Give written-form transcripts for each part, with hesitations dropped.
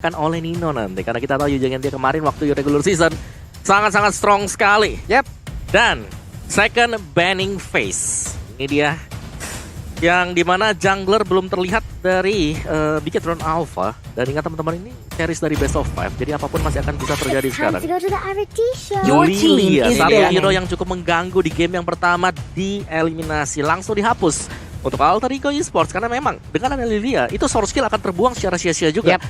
kan oleh Nino nanti. Karena kita tahu Yujing dia kemarin waktu regular season sangat-sangat strong sekali. Yep. Dan second banning phase. Ini dia. Yang dimana jungler belum terlihat dari Bigetron Alpha. Dan ingat teman-teman, ini series dari best of 5. Jadi apapun masih akan bisa terjadi sekarang. Your team Lilia, is satu banning. hero yang cukup mengganggu di game yang pertama dieliminasi. Langsung dihapus untuk Alter Ego Esports. Karena memang dengan ada Lilia, itu source skill akan terbuang secara sia-sia juga. Yep.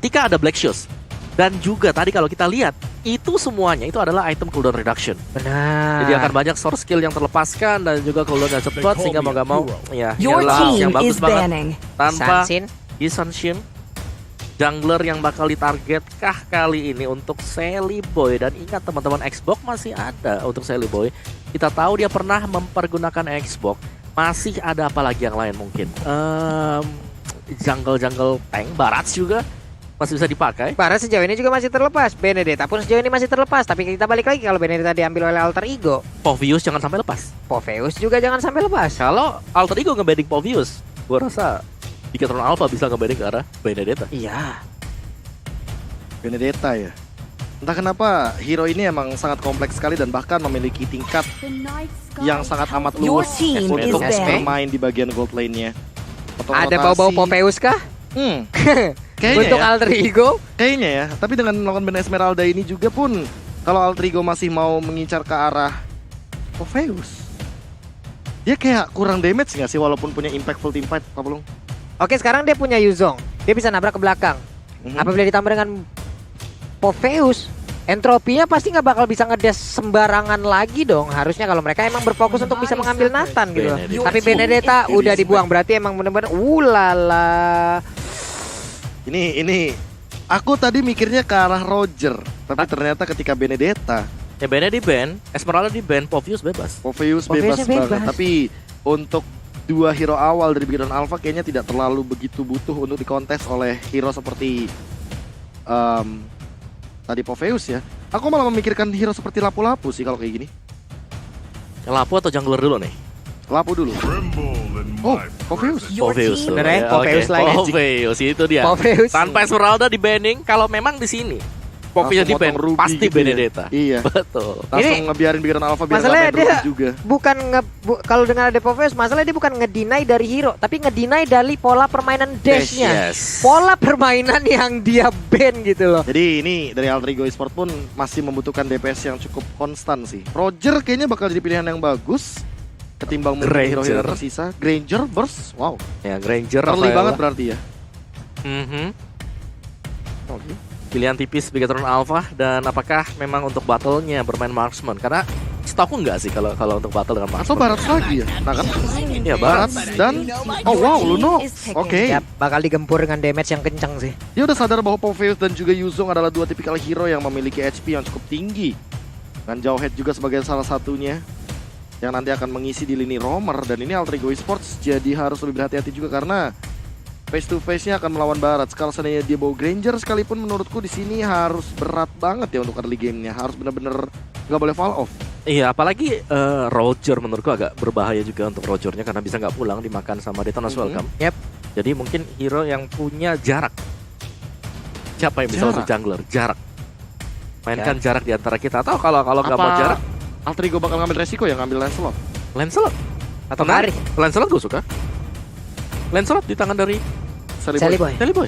Ketika ada Black Shoes. Dan juga tadi kalau kita lihat, itu semuanya itu adalah item cooldown reduction. Benar. Jadi akan banyak source skill yang terlepaskan dan juga cooldownnya cepat sehingga mau gak mau ya Your inilah yang team bagus is banget. banning. Tanpa Sansin. Yisan Shin, jungler yang bakal ditargetkah kali ini untuk Sally Boy. Dan ingat teman-teman, Xbox masih ada untuk Sally Boy. Kita tahu dia pernah mempergunakan Xbox. Masih ada apa lagi yang lain mungkin? Jungle tank, Barats juga masih bisa dipakai. Barat sejauh ini juga masih terlepas. Benedetta pun sejauh ini masih terlepas. Tapi kita balik lagi, kalau Benedetta diambil oleh Alter Ego, Povius jangan sampai lepas. Popheus juga jangan sampai lepas. Kalau Alter Ego ngebanding Povius, gua rasa Bigetron Alpha bisa ngebanding ke arah Benedetta. Iya. Benedetta ya. Entah kenapa hero ini emang sangat kompleks sekali dan bahkan memiliki tingkat yang sangat amat Your luas team is untuk banning. bermain di bagian gold lane-nya. Ada bau-bau Popheus kah? Kayaknya Untuk ya. Alter Ego? Kayaknya ya. Tapi dengan melakukan ban Esmeralda ini juga pun, kalau Alter Ego masih mau mengincar ke arah Popheus, dia kayak kurang damage nggak sih walaupun punya impactful teamfight, Pak Pulung? Oke, sekarang dia punya Yuzong. Dia bisa nabrak ke belakang. Apabila ditambah dengan Popheus, entropinya pasti nggak bakal bisa ngedes sembarangan lagi dong. Harusnya kalau mereka emang berfokus untuk bisa mengambil Nathan gitu loh. Benedetta. Tapi Benedetta udah dibuang, berarti emang bener-bener ulala. Ini aku tadi mikirnya ke arah Roger, tapi ternyata ketika Benedetta, Ya bandnya di ban, Esmeralda di ban, Povius bebas. Popheus Popheusnya bebas bebas. banget. Tapi untuk dua hero awal dari Bigetron Alpha kayaknya tidak terlalu begitu butuh untuk dikontes oleh hero seperti tadi Popheus ya. Aku malah memikirkan hero seperti Lapu-Lapu sih kalau kayak gini. Yang Lapu atau jungler dulu nih? Lapu dulu. Oh, Popheus. Your Povius team tuh. Bener ya, Ya, Povius oke. lagi. Povius itu dia. Popheus. Tanpa Esmeralda di banning, kalau memang di sini Povius di Langsung ban, motong Ruby pasti gitu ya. Benedetta. Iya. Betul. Langsung ngebiarin Bigetron Alpha biar Masalahnya nggak main dia Ruby juga. bukan kalau dengan ada Popheus, masalahnya dia bukan ngedeny dari hero, tapi ngedeny dari pola permainan dashnya. Yes. Pola permainan yang dia ban gitu loh. Jadi ini dari Alter Ego Esports pun masih membutuhkan DPS yang cukup konstan sih. Roger kayaknya bakal jadi pilihan yang bagus ketimbang mungkin Granger. hero-hero tersisa. Granger burst, wow. Ya Granger, Early Rafaela. banget berarti ya. Mhm. Oke. Pilihan tipis Bigetron Alpha. Dan apakah memang untuk battle-nya bermain marksman? Karena setahu enggak sih kalau untuk battle dengan Atau marksman. Barat lagi ya? Nah kan? Iya Barat. Barat dan oh wow, Luno. Oke. Ya, bakal digempur dengan damage yang kencang sih. Dia udah sadar bahwa Popheus dan juga Yuzong adalah dua tipikal hero yang memiliki HP yang cukup tinggi. Dan Jauhead juga sebagai salah satunya yang nanti akan mengisi di lini roamer. Dan ini Alter Ego Esports jadi harus lebih berhati-hati juga karena face to face-nya akan melawan Barat. Kalau seandainya dia bawa Granger sekalipun, menurutku di sini harus berat banget ya untuk early game-nya. Harus bener-bener nggak boleh fall off. Iya, apalagi Roger menurutku agak berbahaya juga untuk Rogernya karena bisa nggak pulang dimakan sama Detona's Welcome. Yep. Jadi mungkin hero yang punya jarak. Siapa yang bisa Jarak? untuk jungler? Jarak. Mainkan jarak di antara kita. Atau kalau nggak mau Apa jarak, Alter Ego bakal ngambil resiko ya ngambil Lancelot? Lancelot. Atau Menarik. Kari. Lancelot gue suka. Lancelot di tangan dari Sally Boy. Sally Boy.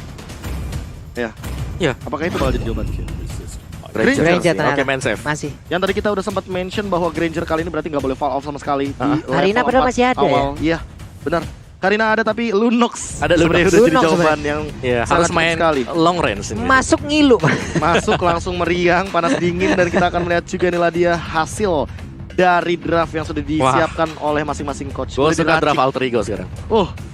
Apakah itu bakal jadi jawaban? Granger. Granger sih. ternyata. Oke, main save. Masih. Yang tadi kita udah sempat mention bahwa Granger kali ini berarti nggak boleh fall off sama sekali di level Karina padahal 4 masih ada awal. Iya, benar. Karina ada tapi Lunox Ada sebenarnya Lunox. udah jadi Lunox jawaban yang Iya, sangat harus cukup main sekali. long range ini. Masuk ngilu. Masuk langsung meriang, panas dingin, dan kita akan melihat juga inilah dia hasil dari draft yang sudah disiapkan oleh masing-masing coach. Gue Boleh suka diracik. draft Alter Ego sekarang.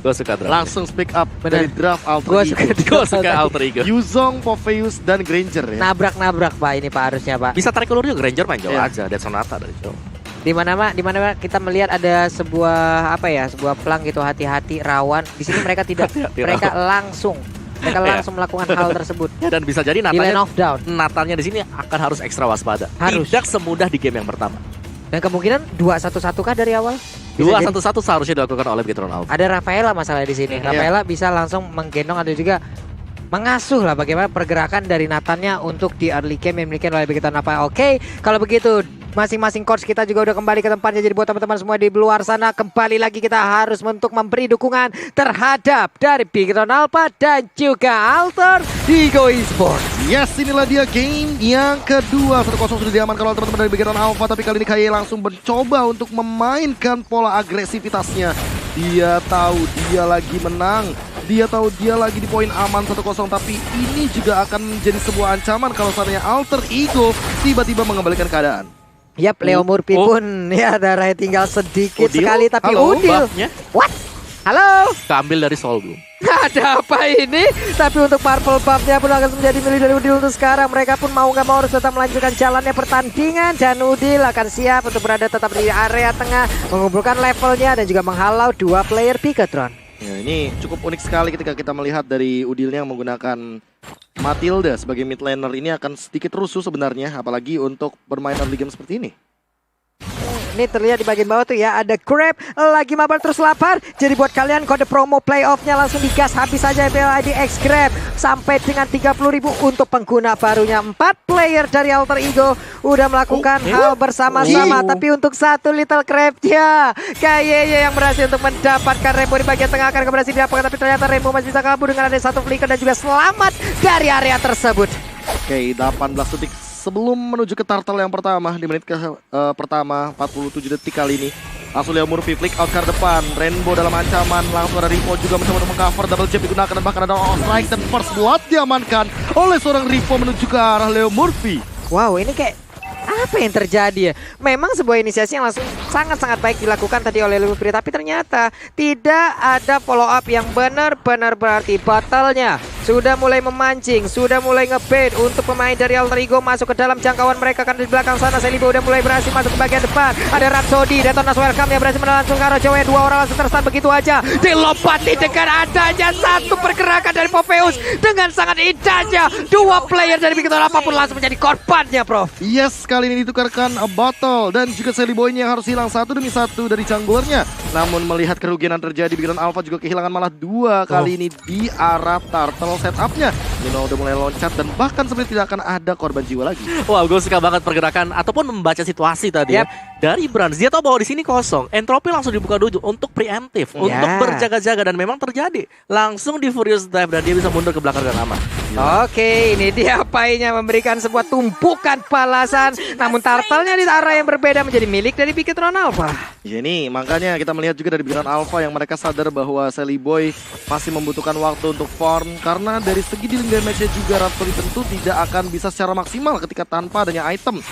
Gue Suka draft. langsung speak up Benar. dari draft Alter Gue Ego. suka Gue suka Alter Ego. Yuzong, Popheus, dan Granger ya. Nabrak-nabrak Pak ini Pak harusnya Pak. Bisa tarik ulur juga Granger main jauh Iya. aja. Dead Sonata dari jauh. Di mana kita melihat ada sebuah sebuah pelang gitu, hati-hati rawan. Di sini mereka tidak Hati-hati mereka langsung Iya. melakukan hal tersebut. Ya, dan bisa jadi Di lane Natanya of down. Natalnya di sini akan harus ekstra waspada. Harus. Tidak semudah di game yang pertama. Dan kemungkinan 2-1-1 kah dari awal? Bisa jadi. 2-1-1 seharusnya dilakukan oleh Bigetron Alpha. Ada Rafaela masalah di sini. Iya. Rafaela bisa langsung menggendong, ada juga mengasuh lah bagaimana pergerakan dari Nathannya untuk di early game yang dimiliki oleh Bikiton Alpha. Oke, kalau begitu masing-masing coach kita juga udah kembali ke tempatnya. Jadi buat teman-teman semua di luar sana, kembali lagi kita harus untuk memberi dukungan terhadap dari Bikiton Alpha dan juga Alter Ego Esports. Yes, inilah dia game yang kedua. 1-0 sudah diamankan oleh teman-teman dari Bikiton Alpha. Tapi kali ini KY langsung mencoba untuk memainkan pola agresivitasnya. Dia tahu dia lagi menang. Dia tahu dia lagi di poin aman 1-0. Tapi ini juga akan menjadi sebuah ancaman kalau seandainya Alter Ego tiba-tiba mengembalikan keadaan. Yap, Leo Murphy pun ya darahnya tinggal sedikit Udil? sekali. Tapi Halo, Udil. buffnya What? Halo? keambil dari Sol belum? Ada apa ini? Tapi untuk purple buff-nya pun akan menjadi milik dari Udil untuk sekarang. Mereka pun mau nggak mau harus tetap melanjutkan jalannya pertandingan. Dan Udil akan siap untuk berada tetap di area tengah, mengumpulkan levelnya dan juga menghalau dua player Bigetron. Ya, ini cukup unik sekali ketika kita melihat dari Udilnya yang menggunakan Matilda sebagai mid laner. Ini akan sedikit rusuh sebenarnya, apalagi untuk bermain early game seperti ini. Ini terlihat di bagian bawah tuh ya, ada Grab lagi mabar terus lapar. Jadi buat kalian kode promo playoff-nya langsung digas habis saja PLID X Grab sampai dengan 30.000 untuk pengguna barunya. 4 player dari Alter Ego udah melakukan hal bersama-sama. Tapi untuk satu Little Crab-nya KYY yang berhasil untuk mendapatkan Rainbow di bagian tengah akan berhasil didapatkan. Tapi ternyata Rainbow masih bisa kabur dengan ada satu flicker dan juga selamat dari area tersebut. Oke, 18 detik sebelum menuju ke turtle yang pertama di menit pertama 47 detik kali ini. Langsung Leo Murphy flick out ke depan. Rainbow dalam ancaman. Langsung ada Ripo juga mencoba untuk mengcover. Double jab digunakan dan bahkan ada strike dan first blood diamankan oleh seorang Ripo menuju ke arah Leo Murphy. Wow, ini kayak apa yang terjadi ya? Memang sebuah inisiasi yang langsung sangat-sangat baik dilakukan tadi oleh Leo Murphy. Tapi ternyata tidak ada follow up yang benar-benar berarti. Battle-nya sudah mulai memancing, sudah mulai ngebait untuk pemain dari Alter Ego masuk ke dalam jangkauan mereka. Karena di belakang sana Celibo udah mulai berhasil masuk ke bagian depan. Ada Rhapsody, Detonas Welcome yang berhasil melangsung ke arah Jawa. Dua orang langsung terstun begitu aja. Dilompati dengan adanya satu pergerakan dari Popheus dengan sangat indahnya. Dua player dari Bikiton apapun langsung menjadi korbannya, Prof. Yes, kali ini ditukarkan Bottle dan juga Celibo ini yang harus hilang satu demi satu dari junglernya. Namun melihat kerugian yang terjadi, Bikiton Alpha juga kehilangan malah dua kali ini di arah turtle setupnya. Nino udah mulai loncat dan bahkan sebenarnya tidak akan ada korban jiwa lagi. Wah, gue suka banget pergerakan ataupun membaca situasi tadi ya. Dari Brands, dia tahu bahwa di sini kosong. Entropy langsung dibuka dulu untuk preemptif, untuk berjaga-jaga, dan memang terjadi. Langsung di Furious Dive dan dia bisa mundur ke belakang dan aman. Oke, ini dia painya memberikan sebuah tumpukan balasan. Namun turtle-nya di arah yang berbeda menjadi milik dari Bigetron Alpha. Ya ini makanya kita melihat juga dari Bikiton Alpha yang mereka sadar bahwa Sally Boy masih membutuhkan waktu untuk farm. Karena dari segi dealing damage-nya juga Rhapsody tentu tidak akan bisa secara maksimal ketika tanpa adanya item.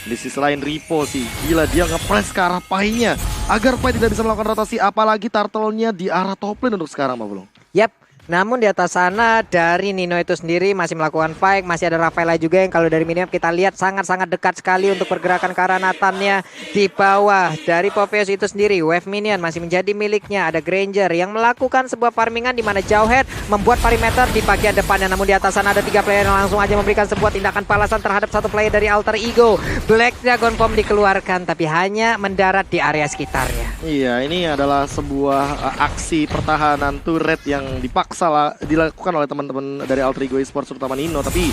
Di sisi lain Ripo sih, gila dia nge-press ke arah painya agar pai tidak bisa melakukan rotasi, apalagi turtle-nya di arah top lane untuk sekarang, Pak Bulung. Yap. Namun di atas sana dari Nino itu sendiri masih melakukan fight. Masih ada Rafaela juga yang kalau dari minimap kita lihat sangat-sangat dekat sekali untuk pergerakan ke arah Nathannya. Di bawah dari Popheus itu sendiri wave minion masih menjadi miliknya. Ada Granger yang melakukan sebuah farmingan di mana Jawhead membuat perimeter di bagian depannya. Namun di atas sana ada 3 player yang langsung aja memberikan sebuah tindakan balasan terhadap satu player dari Alter Ego. Black Dragon Bomb dikeluarkan tapi hanya mendarat di area sekitarnya. Iya, ini adalah sebuah aksi pertahanan turret yang dilakukan oleh teman-teman dari Alter Ego Esports terutama Nino. Tapi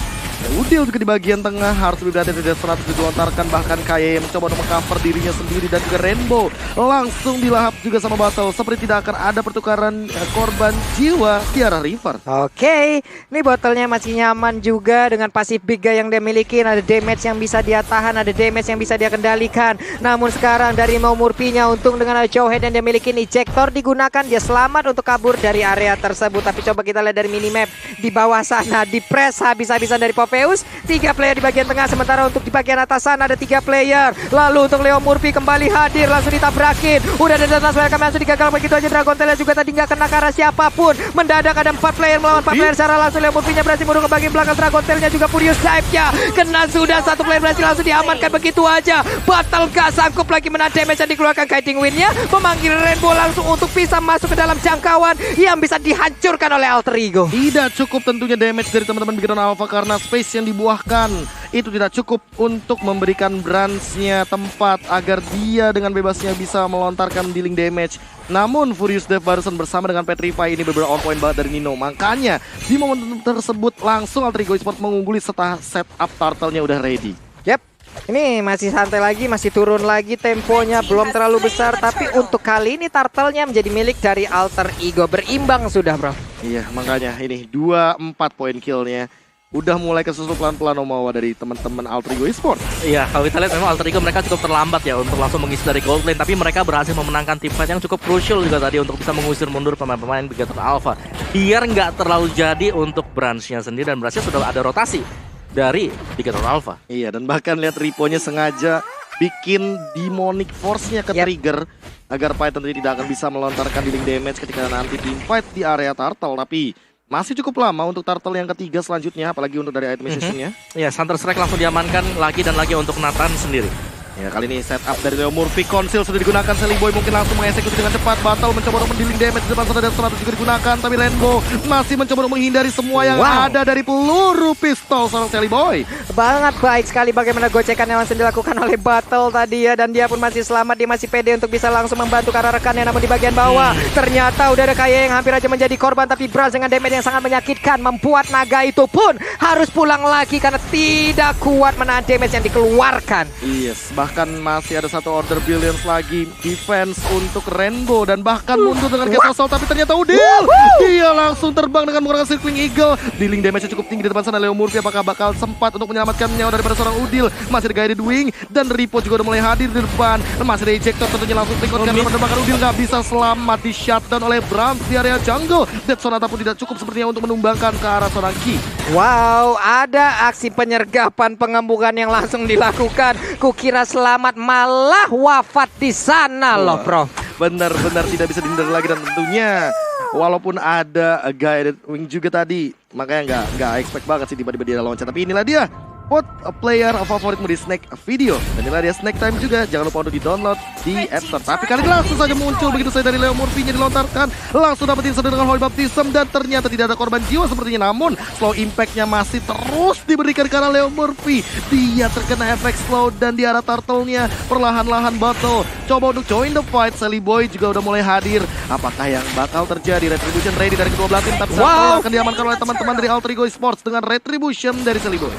Udil juga di bagian tengah harus lebih berhati-hati, tidak 100 dilontarkan. Bahkan KY mencoba untuk mengcover dirinya sendiri dan juga Rainbow langsung dilahap juga sama Battle. Seperti tidak akan ada pertukaran korban jiwa di arah River. Oke, ini botolnya masih nyaman juga dengan pasif Biga yang dia miliki. Ada damage yang bisa dia tahan, ada damage yang bisa dia kendalikan. Namun sekarang dari Mau Murphy-nya untung dengan Jawhead yang dia miliki, ejector digunakan, dia selamat untuk kabur dari area tersebut. Tapi coba kita lihat dari minimap di bawah sana, di press habis-habisan dari Popheus. 3 player di bagian tengah, sementara untuk di bagian atas sana ada 3 player. Lalu untuk Leo Murphy kembali hadir, langsung ditabrakin. Udah ada Detonas Welcome langsung digagal begitu aja. Dragon Tail juga tadi nggak kena ke arah siapapun. Mendadak ada 4 player melawan 4 player secara langsung. Leo Murphy-nya berhasil mundur ke bagian belakang. Dragon Tail-nya juga Furious Dive-nya kena sudah. 1 player berhasil langsung diamankan begitu aja. Battle gak sanggup lagi menahan damage yang dikeluarkan Guiding Wind-nya. Memanggil Rainbow langsung untuk bisa masuk ke dalam jangkauan yang bisa dihancurkan dihancurkan oleh Alter Ego. Tidak cukup tentunya damage dari teman-teman Bigetron Alpha karena space yang dibuahkan itu tidak cukup untuk memberikan Branch-nya tempat agar dia dengan bebasnya bisa melontarkan dealing damage. Namun Furious Death barusan bersama dengan Petrify ini beberapa on point banget dari Nino. Makanya di momen tersebut langsung Alter Ego Esports mengungguli setelah setup turtle-nya udah ready. Yap, ini masih santai lagi, masih turun lagi temponya, belum terlalu besar. Tapi untuk kali ini turtle-nya menjadi milik dari Alter Ego. Berimbang sudah, bro. Iya, makanya ini 2-4 poin kill-nya. Udah mulai kesusul pelan-pelan Omawa dari teman-teman Alter Ego Esports. Iya, kalau kita lihat memang Alter Ego mereka cukup terlambat ya untuk langsung mengisi dari gold lane. Tapi mereka berhasil memenangkan tim fight yang cukup crucial juga tadi untuk bisa mengusir mundur pemain-pemain Bigetron Alpha. Biar nggak terlalu jadi untuk branch-nya sendiri dan branch-nya sudah ada rotasi dari Bigetron Alpha. Iya, dan bahkan lihat Ripo-nya sengaja bikin Demonic Force-nya ke trigger agar Python tidak akan bisa melontarkan dealing damage ketika nanti team fight di area turtle. Tapi masih cukup lama untuk turtle yang ketiga selanjutnya, apalagi untuk dari item assassin-nya. Iya, Thunder Strike langsung diamankan lagi dan lagi untuk Nathan sendiri. Ya, kali ini setup dari Leo Murphy, Conceal sudah digunakan, Sally Boy mungkin langsung mengeksekusi dengan cepat. Battle mencoba untuk mendealing damage di depan sana dan 100 juga digunakan, tapi Rainbow masih mencoba untuk menghindari semua yang ada dari peluru pistol seorang Sally Boy. Banget baik sekali bagaimana gocekan yang langsung dilakukan oleh Battle tadi ya. Dan dia pun masih selamat, dia masih pede untuk bisa langsung membantu karena rekannya. Namun di bagian bawah ternyata udah ada Kaye yang hampir aja menjadi korban. Tapi Braz dengan damage yang sangat menyakitkan membuat naga itu pun harus pulang lagi karena tidak kuat menahan damage yang dikeluarkan. Yes, bahkan masih ada satu order billions lagi defense untuk Rainbow dan bahkan mundur dengan Gas Assault, tapi ternyata Udil dia langsung terbang dengan menggunakan Circling Eagle. Dealing damage cukup tinggi di depan sana. Leo Murphy apakah bakal sempat untuk menyelamatkan nyawa daripada seorang Udil? Masih ada Guided Wing dan Ripo juga udah mulai hadir di depan. Masih ada Ejector tentunya langsung take out karena bahkan Udil nggak bisa selamat di shutdown oleh Brams di area jungle. Dead Sonata pun tidak cukup sepertinya untuk menumbangkan ke arah seorang Ki. Wow, ada aksi penyergapan pengembukan yang langsung dilakukan. Kukira selamat malah wafat di sana loh, bro. Benar-benar tidak bisa dihindari lagi dan tentunya walaupun ada Guided Wing juga tadi, makanya nggak expect banget sih tiba-tiba dia loncat. Tapi inilah dia vote a player favoritmu di Snack Video. Dan inilah dia Snack Time juga. Jangan lupa untuk di-download di App Store. Tapi kali ini langsung saja muncul begitu saja dari Leo Murphy-nya dilontarkan. Langsung dapetin sedang dengan Holy Baptism dan ternyata tidak ada korban jiwa sepertinya. Namun slow impact-nya masih terus diberikan karena Leo Murphy. Dia terkena efek slow dan di arah turtle-nya perlahan-lahan battle. Coba untuk join the fight. Sally Boy juga udah mulai hadir. Apakah yang bakal terjadi? Retribution ready dari kedua belah tim. Tapi akan diamankan oleh teman-teman dari Alter Ego Esports dengan Retribution dari Sally Boy.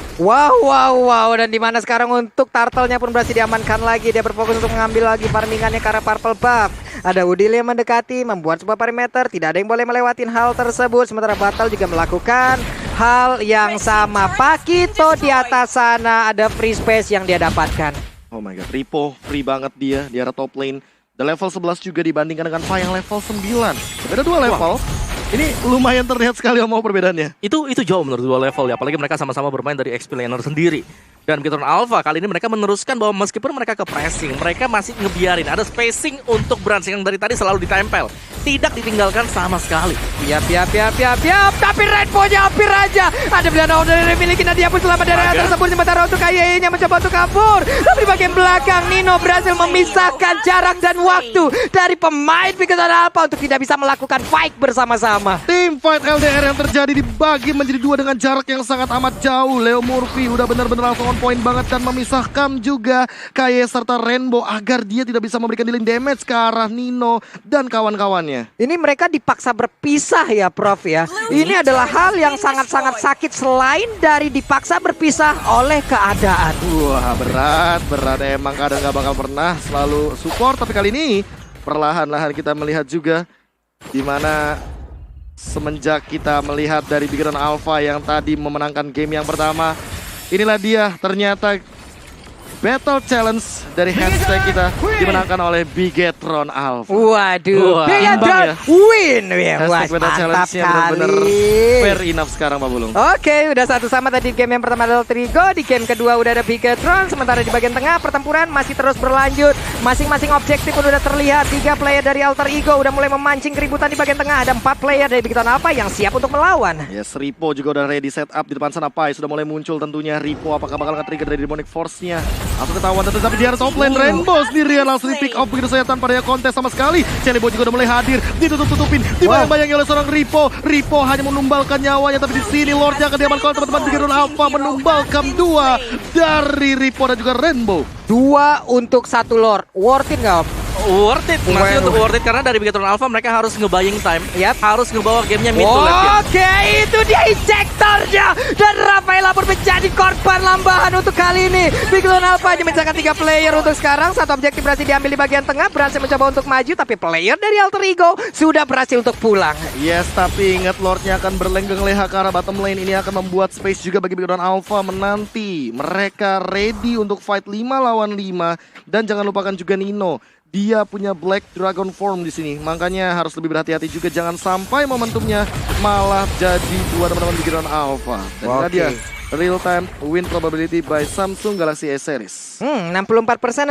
Wow, dan dimana sekarang untuk turtle-nya pun berhasil diamankan lagi. Dia berfokus untuk mengambil lagi farmingannya ke arah purple buff. Ada Udil yang mendekati, membuat sebuah perimeter. Tidak ada yang boleh melewatin hal tersebut. Sementara Battle juga melakukan hal yang sama. Pakito di atas sana, ada free space yang dia dapatkan. Oh my god, Ripo free banget dia di arah top lane. The level 11 juga dibandingkan dengan Fa yang level 9. Beda 2 level. Ini lumayan terlihat sekali mau perbedaannya. Itu jauh menurut dua level ya, apalagi mereka sama-sama bermain dari XP laner sendiri. Dan Bigetron Alpha kali ini mereka meneruskan bahwa meskipun mereka ke pressing, mereka masih ngebiarin ada spacing untuk Branch yang dari tadi selalu ditempel. Tidak ditinggalkan sama sekali. Piap. Tapi Rainbow-nya hampir aja. Ada pilihan order yang dimiliki, Nadia pun selamat dari area tersebut. Sementara untuk Kaye-nya mencoba untuk kabur. Tapi di bagian belakang, Nino berhasil memisahkan jarak dan waktu dari pemain Bigetron Alpha untuk tidak bisa melakukan fight bersama-sama. Tim fight LDR yang terjadi dibagi menjadi dua dengan jarak yang sangat amat jauh. Leo Murphy udah benar-benar langsung on point banget dan memisahkan juga Kaye serta Rainbow agar dia tidak bisa memberikan dealing damage ke arah Nino dan kawan-kawannya. Ini mereka dipaksa berpisah ya, Prof ya. Ini adalah hal yang sangat-sangat sakit selain dari dipaksa berpisah oleh keadaan. Wah, berat emang kadang nggak bakal pernah selalu support, tapi kali ini perlahan-lahan kita melihat juga di mana semenjak kita melihat dari Bigetron Alpha yang tadi memenangkan game yang pertama, inilah dia ternyata Battle Challenge dari hashtag kita dimenangkan oleh Bigetron Alpha. Waduh, Bigetron win. Wah, Battle mantap Challenge-nya benar-benar kali. fair enough sekarang Pak Bulung. Oke, udah satu sama tadi di game yang pertama adalah Trigo, di game kedua udah ada Bigetron. Sementara di bagian tengah pertempuran masih terus berlanjut. Masing-masing objektif udah terlihat. 3 player dari Alter Ego udah mulai memancing keributan di bagian tengah. Ada 4 player dari Bigetron Alpha yang siap untuk melawan. Yes, Ripo juga udah ready set up di depan sana. Pai sudah mulai muncul tentunya. Ripo apakah bakal nge-trigger dari Demonic Force-nya? Langsung ketahuan tapi di area top lane Rainbow sendirian langsung di pick off begitu saja tanpa ada kontes sama sekali. Celibo juga udah mulai hadir, ditutup-tutupin, dibayang-bayangi oleh seorang Ripo. Ripo hanya menumbalkan nyawanya, tapi di sini Lordnya akan diamankan oleh teman-teman Bigetron Alpha, menumbalkan 2 dari Ripo dan juga Rainbow. 2 untuk 1 Lord. Worth it nggak, Om? Worth it, masih untuk worth it karena dari Bigetron Alpha mereka harus nge-buying time. Yap. Harus ngebawa gamenya mid to late game. Oke, itu dia injektornya. Dan Rafaela pun menjadi korban lambahan untuk kali ini. Bigetron Alpha hanya mencetak 3 player untuk sekarang. Satu objektif berhasil diambil di bagian tengah. Berhasil mencoba untuk maju, tapi player dari Alter Ego sudah berhasil untuk pulang. Yes, tapi ingat Lordnya akan berlenggeng leha ke arah bottom lane. Ini akan membuat space juga bagi Bigetron Alpha menanti. Mereka ready untuk fight 5 lawan 5. Dan jangan lupakan juga Nino. Dia punya Black Dragon Form di sini, makanya harus lebih berhati-hati juga, jangan sampai momentumnya malah jadi 2 teman-teman Bigetron Alpha. Dan ini dia real time win probability by Samsung Galaxy S Series. 64%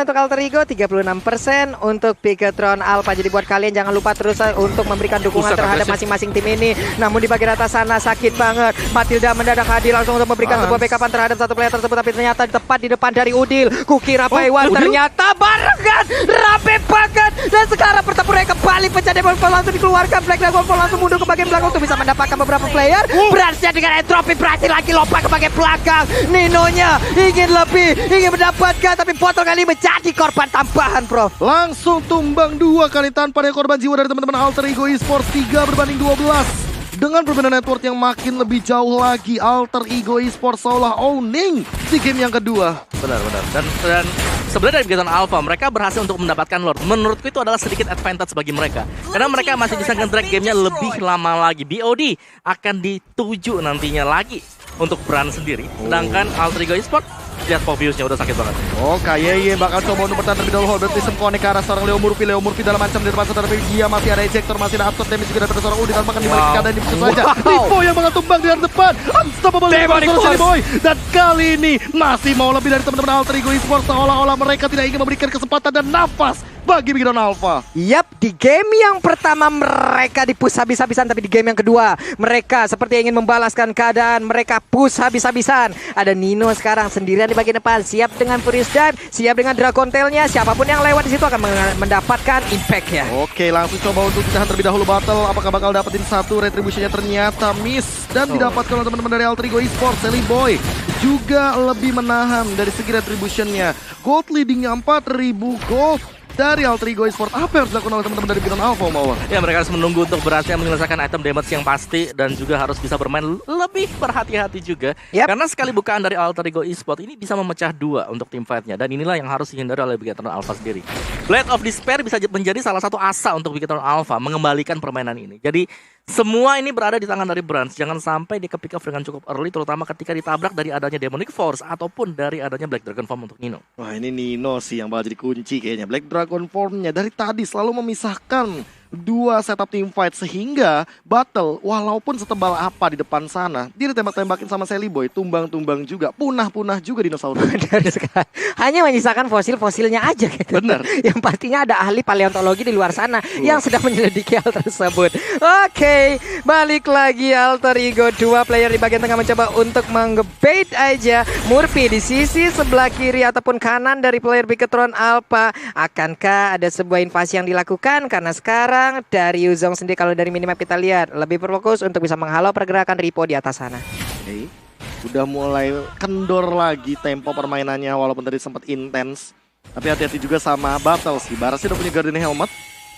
untuk Alter Ego, 36% untuk Bigetron Alpha. Jadi buat kalian jangan lupa terus untuk memberikan dukungan terhadap masing-masing tim ini. Namun di bagian atas sana sakit banget. Matilda mendadak hadir langsung untuk memberikan sebuah backupan terhadap satu player tersebut, tapi ternyata tepat di depan dari Udil. Kukira Paiwan ternyata barengan rapi banget. Dan sekarang pertempuran kembali, pecah Demon Fall langsung dikeluarkan. Black Dragon Fall langsung mundur ke bagian belakang untuk bisa mendapatkan beberapa player. Berhasil dengan entropy, berhasil lagi lompat ke bagian belakang. Ninonya ingin lebih, ingin mendapatkan, tapi botol kali menjadi korban tambahan, Prof. Langsung tumbang 2 kali tanpa ada korban jiwa dari teman-teman Alter Ego Esports, 3 berbanding 12. Dengan perbedaan network yang makin lebih jauh lagi, Alter Ego Esports seolah owning di game yang kedua. Benar. Dan sebenarnya dari Bigetron Alpha mereka berhasil untuk mendapatkan Lord. Menurutku itu adalah sedikit advantage bagi mereka. Karena mereka masih bisa nge-drag gamenya lebih lama lagi. BOD akan dituju nantinya lagi untuk brand sendiri. Sedangkan Alter Ego Esports, lihat Poviusnya udah sakit banget. Oh, Kayeye bakal coba untuk bertahan terlebih dahulu. Hold Prism connect ke arah seorang Leo Murphy. Leo Murphy dalam ancam di depan sana, tapi dia masih ada ejector, masih ada absorb damage juga dari seorang Udi. Dan bahkan dibalik keadaan diputus saja. Ripo yang bakal tumbang di arah depan. Unstoppable dari Shelly Boy. Dan kali ini masih mau lebih dari teman-teman Alter Ego Esports. Seolah-olah mereka tidak ingin memberikan kesempatan dan nafas bagi Bigetron Alpha. Yap, di game yang pertama mereka di-push habis-habisan, tapi di game yang kedua mereka seperti ingin membalaskan keadaan. Mereka push habis-habisan. Ada Nino sekarang sendirian di bagian depan, siap dengan Furious Dive, siap dengan Dragon Tail-nya. Siapapun yang lewat di situ akan mendapatkan impact ya. Oke, langsung coba untuk ditahan terlebih dahulu battle. Apakah bakal dapetin satu? Retribution-nya ternyata miss dan didapatkan oleh teman-teman dari Alter Ego Esports. Shelly Boy juga lebih menahan dari segi retribution-nya. Gold leading-nya 4.000 gold dari Alter Ego Esports. Apa yang harus dilakukan oleh teman-teman dari Bigetron Alpha, Mawar? Ya, mereka harus menunggu untuk berhasil menyelesaikan item damage yang pasti dan juga harus bisa bermain lebih berhati-hati juga. Karena sekali bukaan dari Alter Ego Esports ini bisa memecah 2 untuk tim fight-nya, dan inilah yang harus dihindari oleh Bigetron Alpha sendiri. Blade of Despair bisa menjadi salah satu asa untuk Bigetron Alpha mengembalikan permainan ini. Jadi semua ini berada di tangan dari Brands. Jangan sampai dia ke-pick off dengan cukup early, terutama ketika ditabrak dari adanya Demonic Force ataupun dari adanya Black Dragon Form untuk Nino. Wah, ini Nino sih yang bakal jadi kunci kayaknya. Black Dragon Form-nya dari tadi selalu memisahkan 2 setup team fight, sehingga battle walaupun setebal apa di depan sana, dia ditembak-tembakin sama Shelly Boy, tumbang-tumbang juga, punah-punah juga dinosaurus. Dari sekarang hanya menyisakan fosil-fosilnya aja gitu. Bener. Yang pastinya ada ahli paleontologi di luar sana yang sedang menyelidiki hal tersebut. Oke, balik lagi Alter Ego. 2 player di bagian tengah mencoba untuk menge-bait aja Murphy di sisi sebelah kiri ataupun kanan dari player Bigetron Alpha. Akankah ada sebuah invasi yang dilakukan? Karena sekarang dari Yuzong sendiri, kalau dari minimap kita lihat, lebih berfokus untuk bisa menghalau pergerakan Ripo di atas sana. Oke, udah mulai kendor lagi tempo permainannya walaupun tadi sempat intens. Tapi hati-hati juga sama battle sih. Barasnya udah punya Guardian Helmet.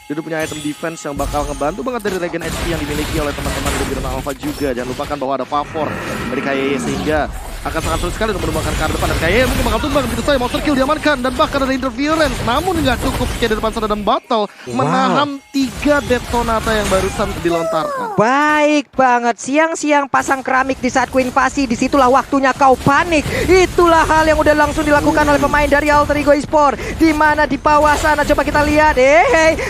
Dia udah punya item defense yang bakal ngebantu banget dari regen HP yang dimiliki oleh teman-teman dari Bigetron Alpha juga. Jangan lupakan bahwa ada favor dari Kayeye, sehingga akan sangat sulit sekali untuk menemukan ke arah depan. Dan Kayeye mungkin bakal tumbang begitu saja. Monster kill diamankan dan bahkan ada interference. Namun nggak cukup kayak di depan sana, dan battle menahan 3 detonata yang barusan dilontarkan. Baik banget, siang-siang pasang keramik di saat ku invasi, disitulah waktunya kau panik. Itulah hal yang udah langsung dilakukan oleh pemain dari Alter Ego Esports. Di mana di bawah sana coba kita lihat,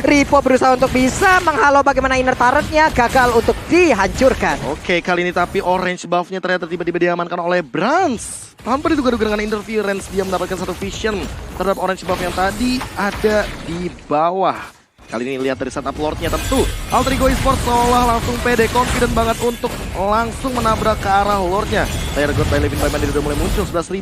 Ripo berusaha untuk bisa menghalau bagaimana inner turret-nya, gagal untuk dihancurkan. Oke, kali ini tapi orange buff-nya ternyata tiba-tiba diamankan oleh Brands. Tanpa diduga-duga dengan interference, dia mendapatkan satu vision terhadap orange buff yang tadi ada di bawah. Kali ini lihat dari setup Lord-nya tentu Alter Ego Esports seolah langsung pede, confident banget untuk langsung menabrak ke arah Lord-nya. Player God by Levin Baiman udah mulai muncul 11.000.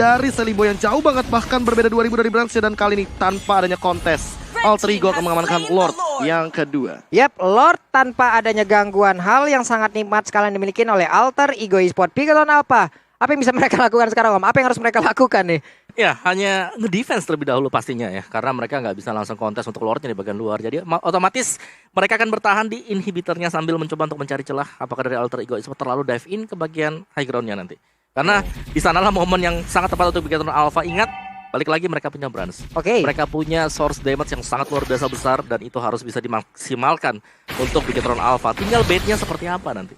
dari Celiboy yang jauh banget, bahkan berbeda 2000 dari Brands, dan kali ini tanpa adanya kontes. Alter Ego akan mengamankan Lord yang kedua. Yap, Lord tanpa adanya gangguan, hal yang sangat nikmat sekali dimiliki oleh Alter Ego Esports. Bigetron Alpha, apa yang bisa mereka lakukan sekarang, Om? Apa yang harus mereka lakukan nih? Ya, hanya nge-defense terlebih dahulu pastinya ya. Karena mereka nggak bisa langsung kontes untuk Lordnya di bagian luar. Jadi otomatis mereka akan bertahan di inhibitornya sambil mencoba untuk mencari celah. Apakah dari Alter Ego Esports terlalu dive in ke bagian high groundnya nanti. Karena di sanalah momen yang sangat tepat untuk Bigetron Alpha. Ingat, balik lagi mereka punya Brands. Oke. Mereka punya source damage yang sangat luar biasa besar. Dan itu harus bisa dimaksimalkan untuk Bigetron Alpha. Tinggal baitnya seperti apa nanti.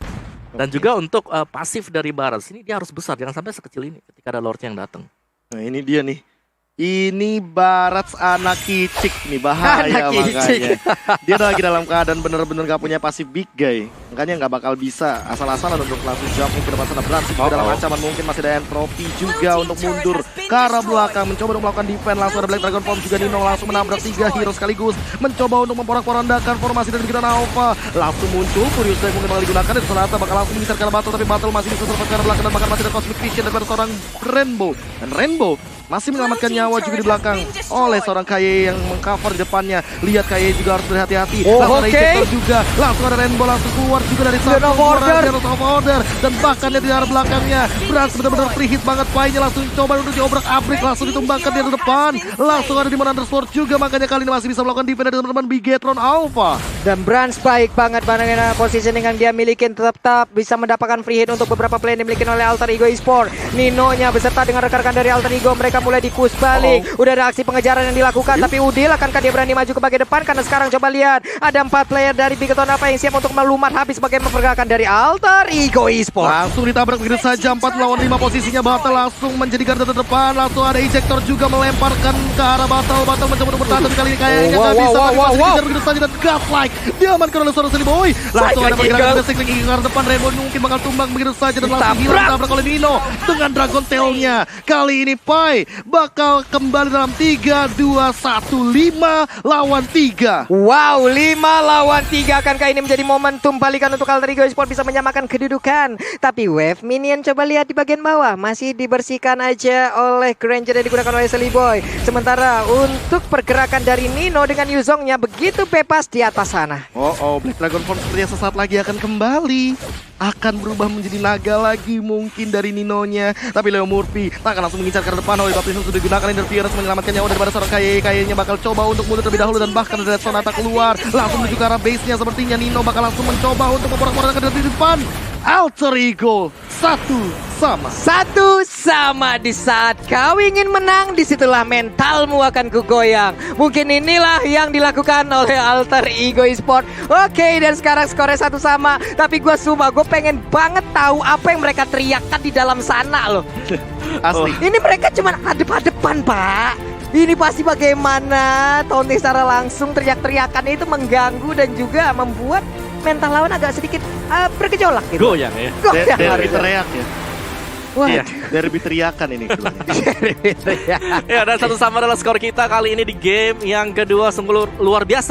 Dan juga untuk pasif dari Barats. Ini dia harus besar, jangan sampai sekecil ini ketika ada Lord yang datang. Nah ini dia nih. Ini Barats anak kicik nih, bahaya Anak kicik. makanya. Dia lagi dalam keadaan bener-bener gak punya pasif big guy. Makanya gak bakal bisa asal-asalan untuk langsung jumping ke depan sana. Brands juga dalam ancaman, mungkin masih ada entropi juga untuk mundur ke arah belakang. Mencoba untuk melakukan defense, langsung ada Black Dragon Form juga. Nino langsung menabrak 3 hero sekaligus. Mencoba untuk memporak-porandakan formasi dari Bigetron Alpha. Langsung muncul, Furious Blade mungkin bakal digunakan. Dan ternyata bakal langsung mengincar ke arah Battle. Tapi Battle masih bisa survive ke arah belakang. Dan bahkan masih ada Cosmic Vision daripada seorang Rainbow. Dan Rainbow masih menyelamatkan nyawa juga di belakang oleh seorang Kaye yang mengcover di depannya. Lihat Kaye juga harus berhati-hati. Langsung ada Ejector juga. Langsung ada Rainbow langsung keluar juga dari satu order. Dan bahkan di arah belakangnya Brands benar-benar free hit banget. Pai-nya langsung coba untuk diobrak-abrik. Langsung ditumbangkan di depan. Langsung ada di Undersport juga. Makanya kali ini masih bisa melakukan defense dari teman-teman Bigetron Alpha. Dan Brands baik banget bagaimana positioning yang dia miliki, tetap bisa mendapatkan free hit untuk beberapa play yang dimiliki oleh Alter Ego Esports. Nino-nya beserta dengan rekan-rekan dari Alter Ego, mereka mulai di-push balik. Udah ada aksi pengejaran yang dilakukan, tapi Udil akankah dia berani maju ke bagian depan? Karena sekarang coba lihat, ada 4 player dari Bigetron apa yang siap untuk melumat habis sebagai pergerakan dari Alter Ego Esports. Langsung ditabrak begitu saja, 4 melawan 5 posisinya. Battle langsung menjadi garda terdepan. Langsung ada Ejector juga melemparkan ke arah Battle. Battle mencoba untuk bertahan, tapi kali ini kayaknya nggak bisa. Masih dikejar begitu saja dan Godlike diamankan oleh seorang Celiboy. Langsung ada pergerakan basic lagi ke arah depan. Rainbow mungkin bakal tumbang begitu saja dan langsung hilang ditabrak oleh Nino dengan Dragon Tail-nya. Kali ini Pai bakal kembali dalam 3, 2, 1, 5 lawan 3. Wow, 5 lawan 3. Akankah ini menjadi momentum balikan untuk Alter Ego Esports bisa menyamakan kedudukan? Tapi wave minion coba lihat di bagian bawah, masih dibersihkan aja oleh Granger yang digunakan oleh Celiboy. Sementara untuk pergerakan dari Nino dengan Yuzongnya begitu bebas di atas sana. Black Dragon Form sepertinya sesaat lagi akan kembali. Akan berubah menjadi naga lagi mungkin dari Ninonya. Tapi Leo Murphy akan langsung mengincar ke depan. Oleh Baptiste sudah digunakan interference menyelamatkan nyawa daripada seorang Kaye. Kayenya bakal coba untuk mundur terlebih dahulu. Dan bahkan ada Sonata keluar. Langsung menuju ke arah base-nya. Sepertinya Nino bakal langsung mencoba untuk memporak-porandakan dari depan. Alter Ego 1-1 di saat kau ingin menang, disitulah mentalmu akan kugoyang. Mungkin inilah yang dilakukan oleh Alter Ego Esports. Oke, dan sekarang skornya 1-1. Tapi gue sumpah, gue pengen banget tahu apa yang mereka teriakkan di dalam sana loh. Asli. Ini mereka cuma adep-adepan, Pak. Ini pasti bagaimana taunting secara langsung, teriak-teriakannya itu mengganggu dan juga membuat mental lawan agak sedikit bergejolak gitu. Goyang ya. Goyang Derby harusnya. teriak ya. Wah, Iya. Derby teriakan ini. Ya, dan 1-1 adalah skor kita kali ini di game yang kedua, sungguh luar biasa.